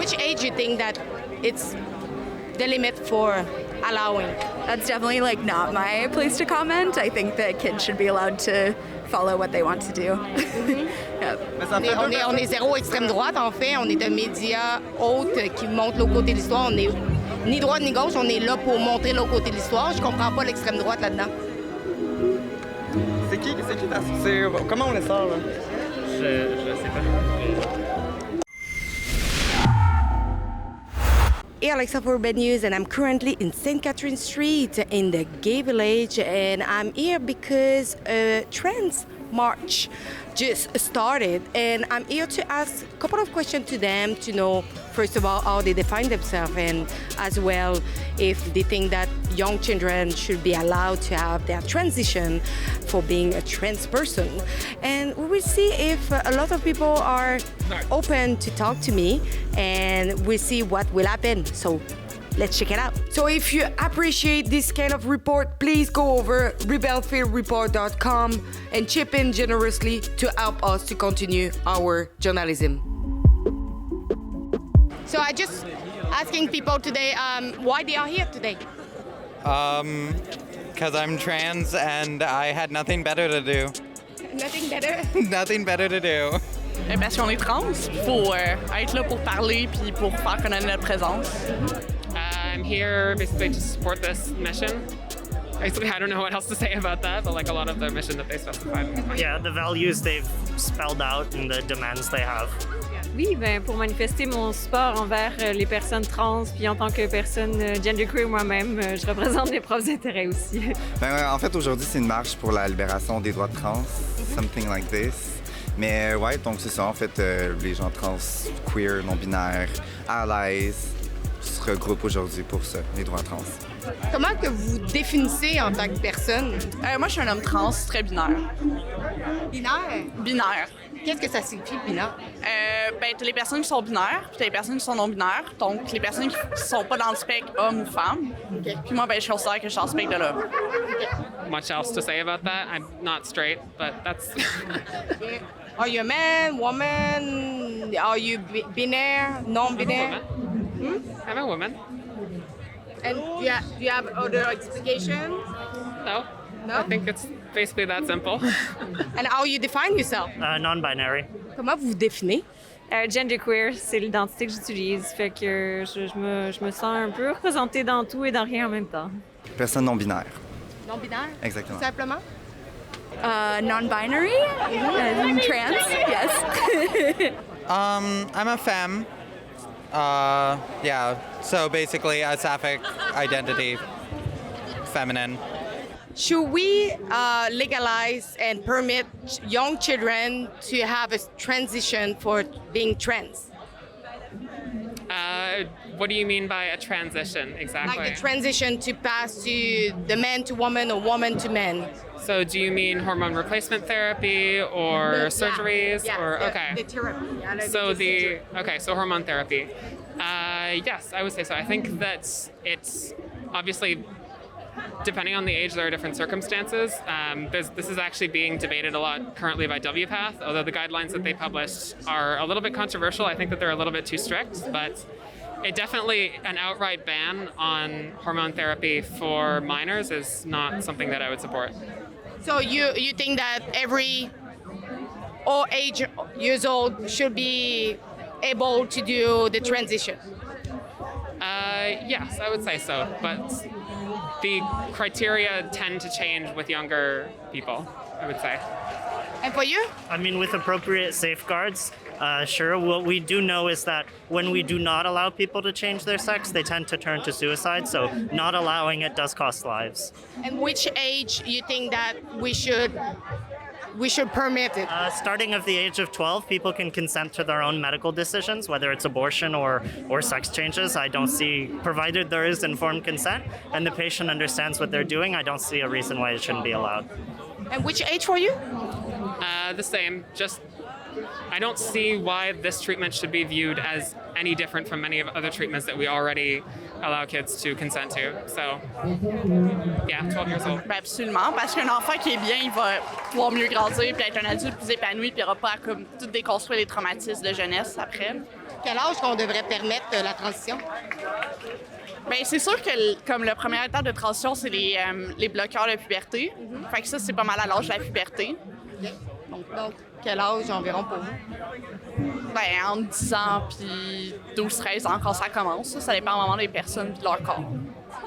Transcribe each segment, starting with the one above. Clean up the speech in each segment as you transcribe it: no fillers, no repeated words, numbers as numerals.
which age you think that it's the limit for allowing? That's definitely like not my place to comment. I think that kids should be allowed to follow what they want to do. Yep. On est zéro extrême droite, en fait. On est un média haute qui montre l'autre côté de l'histoire. On est ni droite ni gauche, on est là pour montrer l'autre côté de l'histoire. Je comprends pas l'extrême droite là-dedans. C'est qui comment on les sort, là? Je sais pas. Hey, Alexa for Urban News, and I'm currently in St. Catherine Street in the Gay Village, and I'm here because a trans march just started, and I'm here to ask a couple of questions to them to know, first of all, how they define themselves, and as well, if they think that young children should be allowed to have their transition for being a trans person. And we will see if a lot of people are open to talk to me, and we'll see what will happen. So let's check it out. So if you appreciate this kind of report, please go over rebelfieldreport.com and chip in generously to help us to continue our journalism. So I just asking people today why they are here today. Because I'm trans and I had nothing better to do. Nothing better? Nothing better to do. Parce qu'on est trans, il faut être là pour parler puis pour faire connaître notre présence. I'm here basically to support this mission. Basically, I don't know what else to say about that, but like a lot of the mission that they specified. Yeah, the values they've spelled out and the demands they have. Oui, ben pour manifester mon support envers les personnes trans, puis en tant que personne genderqueer moi-même, je représente mes propres intérêts aussi. En fait, aujourd'hui, c'est une marche pour la libération des droits de trans, something like this. Mais ouais, donc c'est ça, en fait, les gens trans, queer, non-binaires, allies, se regroupent aujourd'hui pour ça, les droits trans. Comment que vous définissez en tant que personne? Moi, je suis un homme trans, très binaire. Binaire? Binaire. Qu'est-ce que ça signifie, binaire? T'as les personnes qui sont binaires, puis t'as les personnes qui sont non-binaires. Donc, les personnes qui sont pas dans le spectre homme ou femme. Okay. Puis moi, je considère que je suis dans le spectre de l'homme. Okay. Much else to say about that? I'm not straight, but that's... Are you a man, woman? Are you binaire, non-binaire? I'm a woman. And do you have other explications? No. No? I think it's basically that simple. And how you define yourself? Non-binary. Comment vous vous définissez? Genderqueer, c'est l'identité que j'utilise, fait que je me sens un peu représentée dans tout et dans rien en même temps. Personne non-binaire. Non-binaire? Exactement. Tout simplement? Non-binary, trans, yes. I'm a femme. Yeah, so basically a sapphic identity, feminine. Should we legalize and permit young children to have a transition for being trans? What do you mean by a transition exactly? Like the transition to pass to the man to woman or woman to man. So do you mean hormone replacement therapy or surgeries? Yeah, Or okay. The therapy. Yeah, So hormone therapy. Yes, I would say so. I think that it's obviously depending on the age, there are different circumstances. This is actually being debated a lot currently by WPATH, although the guidelines that they published are a little bit controversial. I think that they're a little bit too strict, but it definitely, an outright ban on hormone therapy for minors is not something that I would support. So you think that all age years old should be able to do the transition? Yes, I would say so, but the criteria tend to change with younger people, I would say. And for you? I mean, with appropriate safeguards, sure. What we do know is that when we do not allow people to change their sex, they tend to turn to suicide. So not allowing it does cost lives. And which age you think that we should permit it? Starting at the age of 12, people can consent to their own medical decisions, whether it's abortion or sex changes. I don't see, provided there is informed consent and the patient understands what they're doing, I don't see a reason why it shouldn't be allowed. And which age for you? The same. Just, I don't see why this treatment should be viewed as any different from many of other treatments that we already allow kids to consent to. So, yeah, 12 years old. Ben absolument, parce qu'un enfant qui est bien, il va pouvoir mieux grandir puis être un adulte plus épanoui puis il n'aura pas à comme tout déconstruire les traumatismes de jeunesse après. Quel âge qu'on devrait permettre la transition? Bien, c'est sûr que comme la première étape de transition, c'est les bloqueurs de puberté. Fait que ça, c'est pas mal à l'âge de la puberté. Donc, quel âge environ pour vous? Ben, entre 10 ans puis 12-13 ans quand ça commence. Ça dépend vraiment des personnes et de leur corps.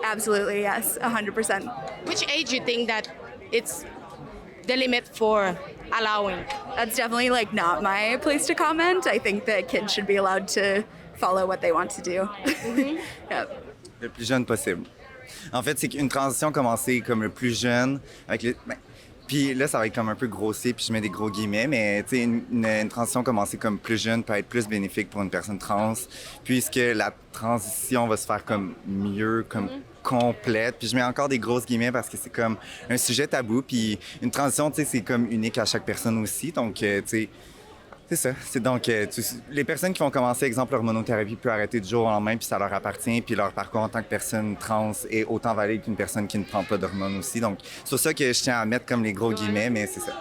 Absolutely, yes, 100%. Which age you think that it's the limit for allowing? That's definitely like not my place to comment. I think that kids should be allowed to follow what they want to do. Yep. Le plus jeune possible. En fait, c'est qu'une transition commencer comme le plus jeune, avec puis là, ça va être comme un peu grossier, puis je mets des gros guillemets, mais tu sais, une transition commencer comme plus jeune peut être plus bénéfique pour une personne trans, puisque la transition va se faire comme mieux, comme complète. Puis je mets encore des grosses guillemets parce que c'est comme un sujet tabou, puis une transition, tu sais, c'est comme unique à chaque personne aussi, donc tu sais. C'est ça. C'est donc, les personnes qui vont commencer, exemple, l'hormonothérapie peut arrêter du jour au lendemain, puis ça leur appartient, puis leur parcours en tant que personne trans est autant valide qu'une personne qui ne prend pas d'hormones aussi. Donc, c'est pour ça que je tiens à mettre comme les gros guillemets, mais c'est ça.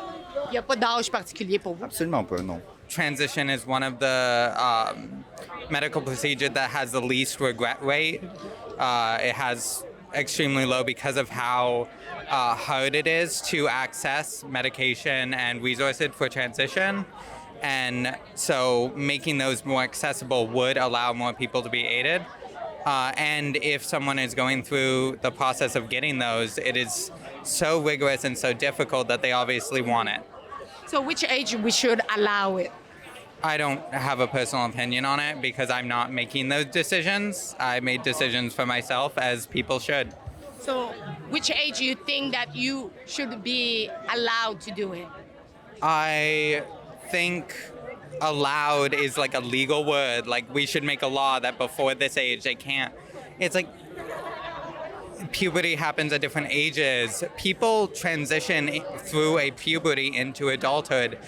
Il n'y a pas d'âge particulier pour vous? Absolument pas, non. Transition is one of the medical procedures that has the least regret rate. It has extremely low because of how hard it is to access medication and resources for transition. And so making those more accessible would allow more people to be aided. And if someone is going through the process of getting those, it is so rigorous and so difficult that they obviously want it. So which age we should allow it? I don't have a personal opinion on it because I'm not making those decisions. I made decisions for myself, as people should. So which age you think that you should be allowed to do it? I think allowed is like a legal word. Like we should make a law that before this age they can't. It's like puberty happens at different ages. People transition through a puberty into adulthood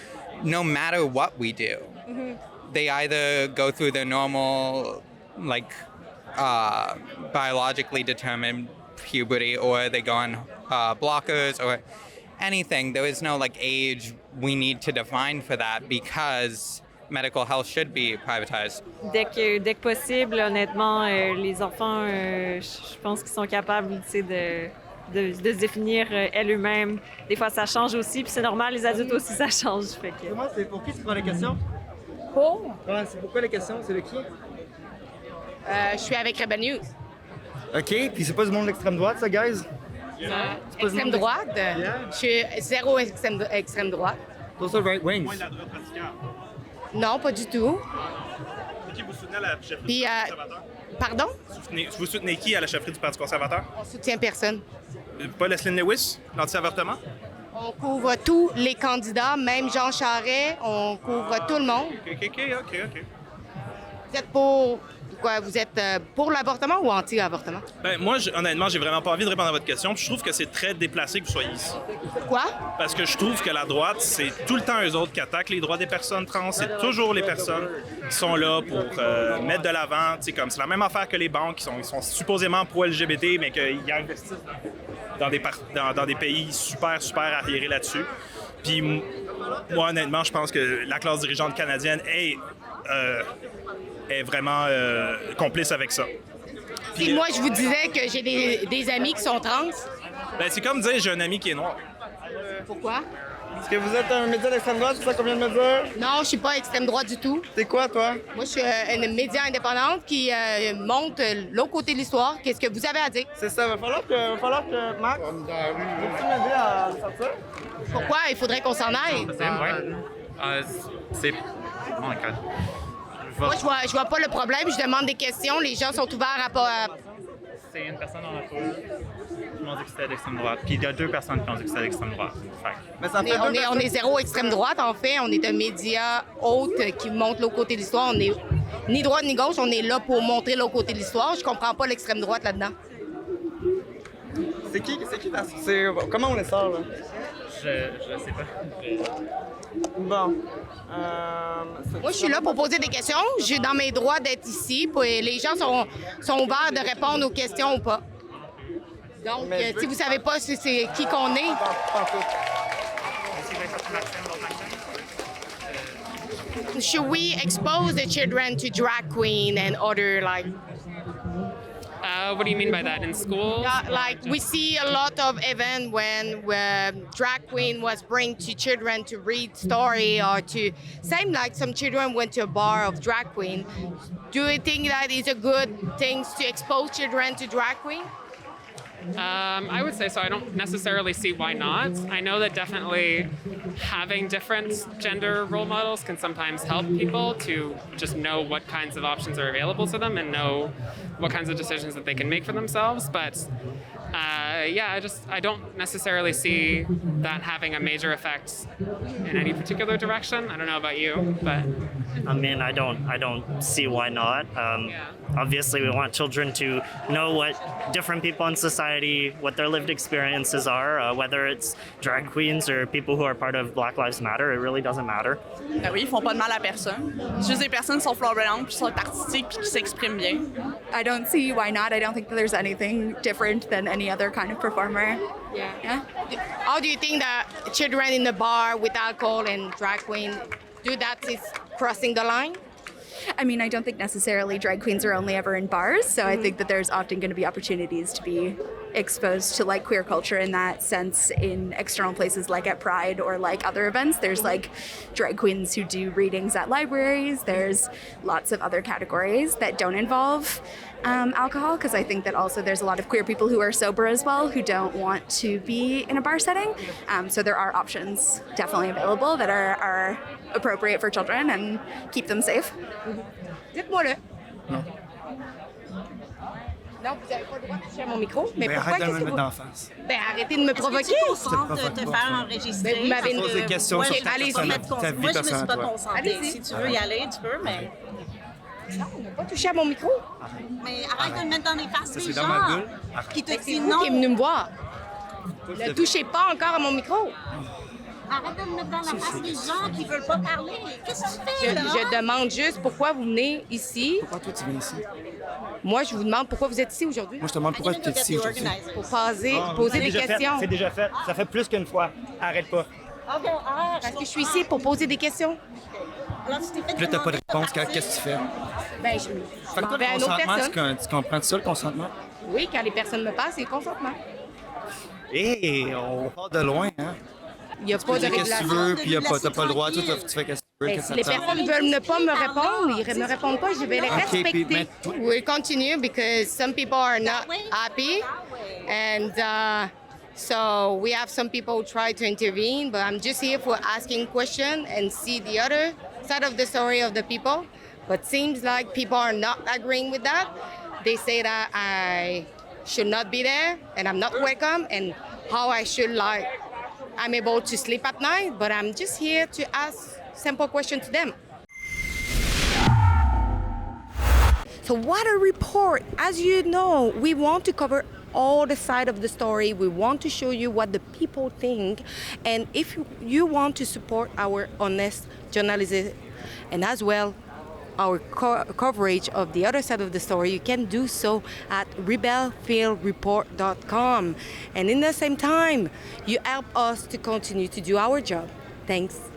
no matter what we do. Mm-hmm. They either go through their normal, like, biologically determined puberty, or they go on blockers or anything. There is no like age we need to define for that because medical health should be privatized. Dès que possible, honnêtement, les enfants, je pense qu'ils sont capables, tu sais, de se définir elles-mêmes. Des fois, ça change aussi, puis c'est normal, les adultes aussi, ça change. Fait que... Comment c'est pour qui tu prends les questions? Pour? C'est pourquoi les questions? C'est de qui? Je suis avec Rebel News. OK, puis c'est pas du monde de l'extrême droite, ça, guys? Extrême droite? Yeah. Je suis zéro extrême droite. Those are right wings. Non, pas du tout. Qui vous soutenez à la chefferie Puis, du Parti conservateur? Pardon? Vous soutenez qui à la chefferie du Parti conservateur? On soutient personne. Pas Leslie Lewis, l'anti-avortement? On couvre tous les candidats, même Jean Charest, on couvre tout le monde. OK. Vous êtes pour quoi? Vous êtes pour l'avortement ou anti-avortement? Ben, moi, honnêtement, j'ai vraiment pas envie de répondre à votre question. Puis je trouve que c'est très déplacé que vous soyez ici. Pourquoi? Parce que je trouve que la droite, c'est tout le temps eux autres qui attaquent les droits des personnes trans. C'est toujours les personnes qui sont là pour mettre de l'avant. Tu sais, comme c'est la même affaire que les banques, ils sont supposément pro-LGBT, mais qu'ils investissent dans des pays super arriérés là-dessus. Puis moi, honnêtement, je pense que la classe dirigeante canadienne est vraiment complice avec ça. Puis, Si moi, je vous disais que j'ai des amis qui sont trans, ben, c'est comme dire j'ai un ami qui est noir. pourquoi? Est-ce que vous êtes un média d'extrême droite, c'est ça qu'on vient de me dire? Non, je suis pas extrême droite du tout. C'est quoi, toi? Moi, je suis une média indépendante qui montre l'autre côté de l'histoire. Qu'est-ce que vous avez à dire? C'est ça, va falloir que Max, veux-tu m'aider à sortir? Pourquoi? Il faudrait qu'on s'en aille. C'est... Oh my God. Moi, je vois pas le problème. Je demande des questions. Les gens sont ouverts à... C'est une personne dans la foule qui m'ont dit que c'était d'extrême droite. Puis il y a deux personnes qui ont dit que c'était d'extrême droite. Mais ça fait On est zéro extrême droite, en fait. On est un média haute qui montre l'autre côté de l'histoire. On est ni droite ni gauche. On est là pour montrer l'autre côté de l'histoire. Je comprends pas l'extrême droite là-dedans. C'est qui comment on les sort, là? Je sais pas. Bon. Moi, je suis là pour poser des questions. J'ai dans mes droits d'être ici. Puis les gens sont ouverts de répondre aux questions ou pas. Donc, si vous savez pas c'est qui qu'on est... should we expose the children to drag queen and other like? What do you mean by that? In school? Like we see a lot of events when drag queen was bring to children to read story or to same like some children went to a bar of drag queen. Do you think that is a good thing to expose children to drag queen? I would say so. I don't necessarily see why not. I know that definitely having different gender role models can sometimes help people to just know what kinds of options are available to them and know what kinds of decisions that they can make for themselves. But I don't necessarily see that having a major effect in any particular direction. I don't know about you, but I mean, I don't see why not. Obviously, we want children to know what different people in society, what their lived experiences are, whether it's drag queens or people who are part of Black Lives Matter. It really doesn't matter. Ben oui, ils font pas de mal à personne. C'est juste des personnes qui sont flamboyantes, qui sont artistiques, puis qui s'expriment bien. I don't see why not. I don't think that there's anything different than any other kind of performer. Yeah. How do you think that children in the bar with alcohol and drag queen do that is crossing the line? I mean, I don't think necessarily drag queens are only ever in bars, so I think that there's often going to be opportunities to be exposed to like queer culture in that sense in external places like at Pride or like other events. There's like drag queens who do readings at libraries. There's lots of other categories that don't involve alcohol, because I think that also there's a lot of queer people who are sober as well who don't want to be in a bar setting. So there are options definitely available that are appropriate for children and keep them safe. Dites-moi-le. Non. Non, vous n'avez pas le droit de toucher à mon micro. Mais Ben, pourquoi arrête de me qu'est-ce que mettre vous... d'en face. Ben, arrêtez de me provoquer. de te faire enregistrer. Vous m'avez Pose des questions Ok, sur ta allez-y. vie personnelle. Moi, je me suis pas concentrée. Allez-y. Si tu veux y aller, tu peux, mais... Non, on n'a pas touché à mon micro. Mais arrête de me mettre dans les faces Ça, des c'est dans gens ma bulle. qui te C'est disent vous non. qui est venu me voir. Ne touchez pas encore à mon micro. Arrête de me mettre dans la face des gens qui veulent pas parler. Qu'est-ce que tu Je, fais, là? je demande juste pourquoi vous venez ici. Pourquoi toi, tu viens ici? Moi, je vous demande pourquoi vous êtes ici aujourd'hui. Moi, je te demande pourquoi tu es ici aujourd'hui. Pour poser des questions. C'est déjà fait. Ça fait plus qu'une fois. Arrête pas. OK, arrête. Parce que je suis ici pour poser des questions. Alors, tu t'es fait Puis là, t'as pas de demander réponse. Qu'est-ce que tu fais? Ben, je Fait que m'en toi, vais à le une autre consentement, personne. tu comprends ça, le consentement? Oui, quand les personnes me parlent, c'est le consentement. Hé, on part de loin, hein? Il n'y a pas de Qu'est-ce que tu régulation. veux, puis t'as pas le droit, toi, tu fais qu'est-ce que tu veux. Ben, qu'est-ce si que les ça te tente? personnes veulent ne pas me répondre, ils ne me répondent pas, je vais les Ok, puis, respecter. mais toi- We'll continue because some people are not happy. And so we have some people who try to intervene, but I'm just here for asking questions and see the other side of the story of the people. But seems like people are not agreeing with that. They say that I should not be there and I'm not welcome and how I should like I'm able to sleep at night, but I'm just here to ask simple questions to them. So what a report. As you know, we want to cover all the side of the story. We want to show you what the people think. And if you want to support our honest journalism and as well our coverage of the other side of the story, you can do so at rebelfieldreport.com. And in the same time, you help us to continue to do our job. Thanks.